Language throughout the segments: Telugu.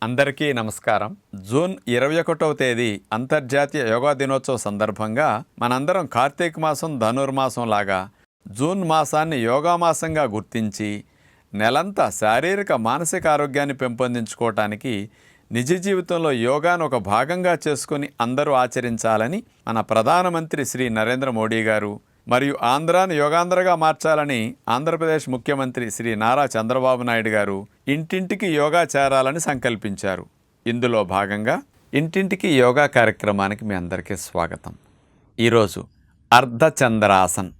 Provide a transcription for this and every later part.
అందరికీ నమస్కారం. జూన్ 21వ తేదీ అంతర్జాతీయ యోగా దినోత్సవ సందర్భంగా మనందరం కార్తీక మాసం ధనుర్మాసం లాగా జూన్ మాసాన్ని యోగా మాసంగా గుర్తించి నెలంతా శారీరక మానసిక ఆరోగ్యాన్ని పెంపొందించుకోవటానికి నిజ జీవితంలో యోగాను ఒక భాగంగా చేసుకుని అందరూ ఆచరించాలని మన ప్రధానమంత్రి శ్రీ నరేంద్ర మోడీ గారు మరియు ఆంధ్రాను యోగాంధ్రగా మార్చాలని ఆంధ్రప్రదేశ్ ముఖ్యమంత్రి శ్రీ నారా చంద్రబాబు నాయుడు గారు ఇంటింటికి యోగా చేరాలని సంకల్పించారు. ఇందులో భాగంగా ఇంటింటికి యోగా కార్యక్రమానికి మీ అందరికీ స్వాగతం. ఈరోజు అర్ధచంద్రాసన్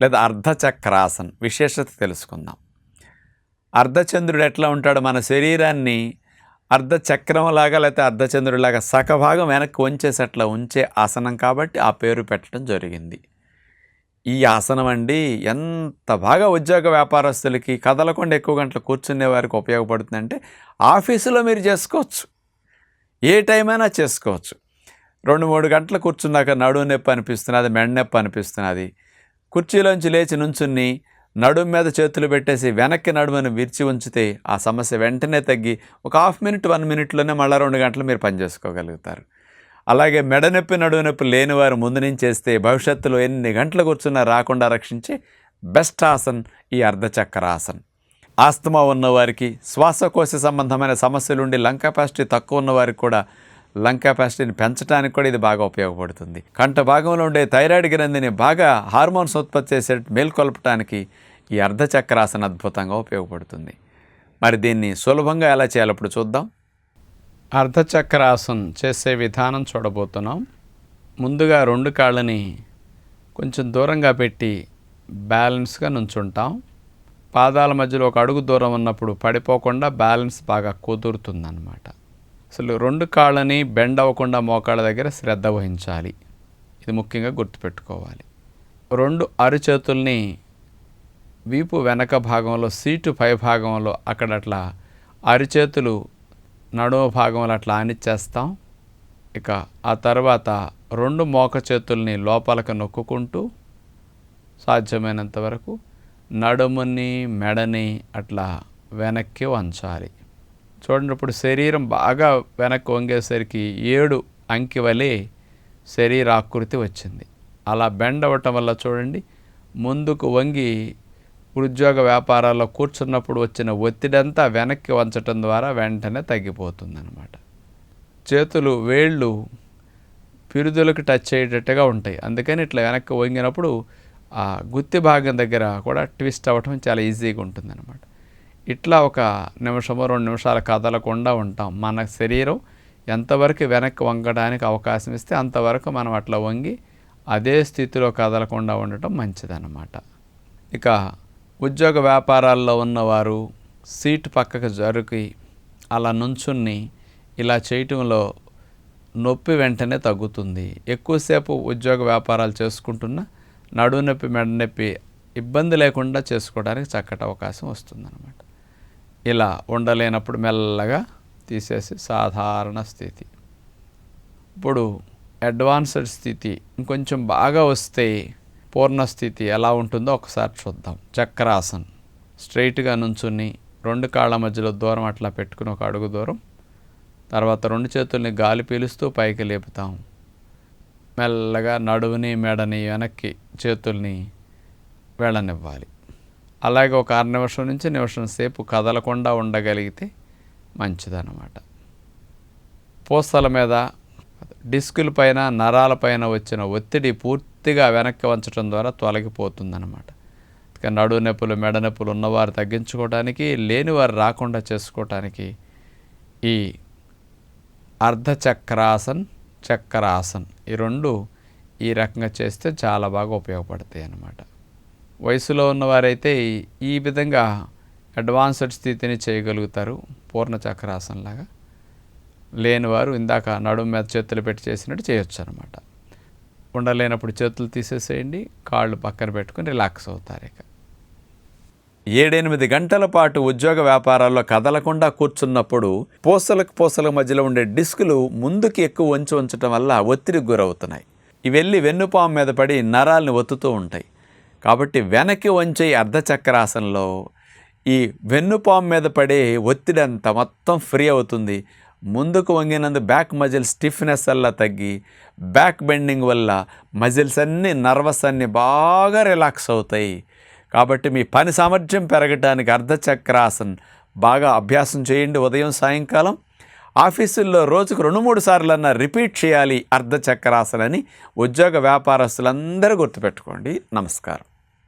లేదా అర్ధచక్రాసన్ విశేషత తెలుసుకుందాం. అర్ధచంద్రుడు ఎట్లా ఉంటాడు? మన శరీరాన్ని అర్ధచక్రంలాగా లేకపోతే అర్ధచంద్రుడిలాగా సగభాగం వెనక్కి వంచేసి అట్లా ఉంచే ఆసనం కాబట్టి ఆ పేరు పెట్టడం జరిగింది. ఈ ఆసనం అండి ఎంత బాగా ఉద్యోగ వ్యాపారస్తులకి కదలకుండా ఎక్కువ గంటలు కూర్చునే వారికి ఉపయోగపడుతుందంటే ఆఫీసులో మీరు చేసుకోవచ్చు, ఏ టైం అయినా చేసుకోవచ్చు. 2-3 గంటలు కూర్చున్నాక నడుము నొప్పి అనిపిస్తున్నది, మెడ నొప్పి అనిపిస్తున్నది, కుర్చీలోంచి లేచి నుంచుని నడుము మీద చేతులు పెట్టేసి వెనక్కి నడుమును విరిచి ఉంచితే ఆ సమస్య వెంటనే తగ్గి ఒక 1/2 మినిట్ 1 మినిట్లోనే మళ్ళీ 2 గంటలు మీరు పని చేసుకోగలుగుతారు. అలాగే మెడ నొప్పి నడుము నొప్పి లేని వారు ముందు నుంచి చేస్తే భవిష్యత్తులో ఎన్ని గంటలు కూర్చున్నా రాకుండా రక్షించే బెస్ట్ ఆసన్ ఈ అర్ధచక్రాసన్. ఆస్తమా ఉన్నవారికి, శ్వాసకోశ సంబంధమైన సమస్యలుండి లంగ్ కెపాసిటీ తక్కువ ఉన్నవారికి కూడా లంగ్ కెపాసిటీని పెంచడానికి కూడా ఇది బాగా ఉపయోగపడుతుంది. కంఠ భాగంలో ఉండే థైరాయిడ్ గ్రంథిని బాగా హార్మోన్స్ ఉత్పత్తి చేసే మేల్కొల్పడానికి ఈ అర్ధచక్రాసన్ అద్భుతంగా ఉపయోగపడుతుంది. మరి దీన్ని సులభంగా ఎలా చేయాలో ఇప్పుడు చూద్దాం. అర్ధచక్రాసన్ చేసే విధానం చూడబోతున్నాం. ముందుగా 2 కాళ్ళని కొంచెం దూరంగా పెట్టి బ్యాలెన్స్గా నుంచుంటాం. పాదాల మధ్యలో 1 అడుగు దూరం ఉన్నప్పుడు పడిపోకుండా బ్యాలెన్స్ బాగా కుదురుతుందన్నమాట. అసలు 2 కాళ్ళని బెండ్ అవ్వకుండా మోకాళ్ళ దగ్గర శ్రద్ధ వహించాలి. ఇది ముఖ్యంగా గుర్తుపెట్టుకోవాలి. 2 అరిచేతుల్ని వీపు వెనక భాగంలో, సీటు పై భాగంలో అక్కడట్లా అరిచేతులు నడుము భాగంలో అట్లా ఆనిచ్చేస్తాం. ఇక ఆ తర్వాత 2 మోక చేతుల్ని లోపలికి నొక్కుంటూ సాధ్యమైనంత వరకు నడుముని మెడని అట్లా వెనక్కి వంచాలి. చూడండి, ఇప్పుడు శరీరం బాగా వెనక్కి వంగేసరికి 7 అంకి వలె శరీరాకృతి వచ్చింది. అలా బెండ్ అవ్వటం వల్ల చూడండి, ముందుకు వంగి ఉద్యోగ వ్యాపారాల్లో కూర్చున్నప్పుడు వచ్చిన ఒత్తిడంతా వెనక్కి వంచటం ద్వారా వెంటనే తగ్గిపోతుందన్నమాట. చేతులు వేళ్ళు పిరుదులకు టచ్ అయ్యేటట్టుగా ఉంటాయి. అందుకని ఇట్లా వెనక్కి వంగినప్పుడు ఆ గుత్తి భాగం దగ్గర కూడా ట్విస్ట్ అవ్వటం చాలా ఈజీగా ఉంటుందన్నమాట. ఇట్లా 1 నిమిషమో 2 నిమిషాలు కదలకుండా ఉంటాం. మన శరీరం ఎంతవరకు వెనక్కి వంగడానికి అవకాశం ఇస్తే అంతవరకు మనం అట్లా వంగి అదే స్థితిలో కదలకుండా ఉండటం మంచిదన్నమాట. ఇక ఉద్యోగ వ్యాపారాల్లో ఉన్నవారు సీటు పక్కకు జరుగి అలా నుంచుని ఇలా చేయటంలో నొప్పి వెంటనే తగ్గుతుంది. ఎక్కువసేపు ఉద్యోగ వ్యాపారాలు చేసుకుంటున్నా నడుము నొప్పి మెడ నొప్పి ఇబ్బంది లేకుండా చేసుకోవడానికి చక్కటి అవకాశం వస్తుందన్నమాట. ఇలా ఉండలేనప్పుడు మెల్లగా తీసేసి సాధారణ స్థితి. ఇప్పుడు అడ్వాన్స్డ్ స్థితి ఇంకొంచెం బాగా వస్తే పూర్ణస్థితి ఎలా ఉంటుందో ఒకసారి చూద్దాం. చక్రాసన్ స్ట్రైట్గా నుంచుని 2 కాళ్ళ మధ్యలో దూరం అట్లా పెట్టుకుని 1 అడుగు దూరం, తర్వాత 2 చేతుల్ని గాలి పీలుస్తూ పైకి లేపుతాం. మెల్లగా నడువుని మెడని వెనక్కి చేతుల్ని వెళ్ళనివ్వాలి. అలాగే 1 అర నిమిషం నుంచి నిమిషం సేపు కదలకుండా ఉండగలిగితే మంచిదన్నమాట. పూసల మీద, డిస్కుల పైన, నరాల పైన వచ్చిన ఒత్తిడి పూర్తిగా వెనక్కి వంచడం ద్వారా తొలగిపోతుందన్నమాట. ఇక నడుము నొప్పులు మెడ నొప్పులు ఉన్నవారు తగ్గించుకోవడానికి, లేనివారు రాకుండా చేసుకోవటానికి ఈ అర్ధచక్రాసన్, చక్రాసన్ ఈ 2 ఈ రకంగా చేస్తే చాలా బాగా ఉపయోగపడతాయి అన్నమాట. వయసులో ఉన్నవారైతే ఈ విధంగా అడ్వాన్స్డ్ స్థితిని చేయగలుగుతారు, పూర్ణ చక్రాసన్ లాగా. లేనివారు ఇందాక నడుము మీద చేతులు పెట్టి చేసినట్టు చేయొచ్చు అనమాట. ఉండలేనప్పుడు చేతులు తీసేసేయండి, కాళ్ళు పక్కన పెట్టుకుని రిలాక్స్ అవుతారు. ఇక 7-8 గంటల పాటు ఉద్యోగ వ్యాపారాల్లో కదలకుండా కూర్చున్నప్పుడు పూసల మధ్యలో ఉండే డిస్కులు ముందుకి ఎక్కువ వంచి ఉంచడం వల్ల ఒత్తిడికి గురవుతున్నాయి. ఇవి వెళ్ళి వెన్నుపాము మీద పడి నరాలను ఒత్తుతూ ఉంటాయి. కాబట్టి వెనక్కి వంచే అర్ధచక్రాసనంలో ఈ వెన్నుపాము మీద పడే ఒత్తిడి అంతా మొత్తం ఫ్రీ అవుతుంది. ముందుకు వంగినందు బ్యాక్ మజిల్ స్టిఫ్నెస్ వల్ల తగ్గి బ్యాక్ బెండింగ్ వల్ల మజిల్స్ అన్నీ నర్వస్ అన్నీ బాగా రిలాక్స్ అవుతాయి. కాబట్టి మీ పని సామర్థ్యం పెరగడానికి అర్ధచక్రాసన్ బాగా అభ్యాసం చేయండి. ఉదయం సాయంకాలం ఆఫీసుల్లో రోజుకు 2-3 సార్లన్నా రిపీట్ చేయాలి అర్ధచక్రాసన్ అని ఉద్యోగ వ్యాపారస్తులందరూ గుర్తుపెట్టుకోండి. నమస్కారం.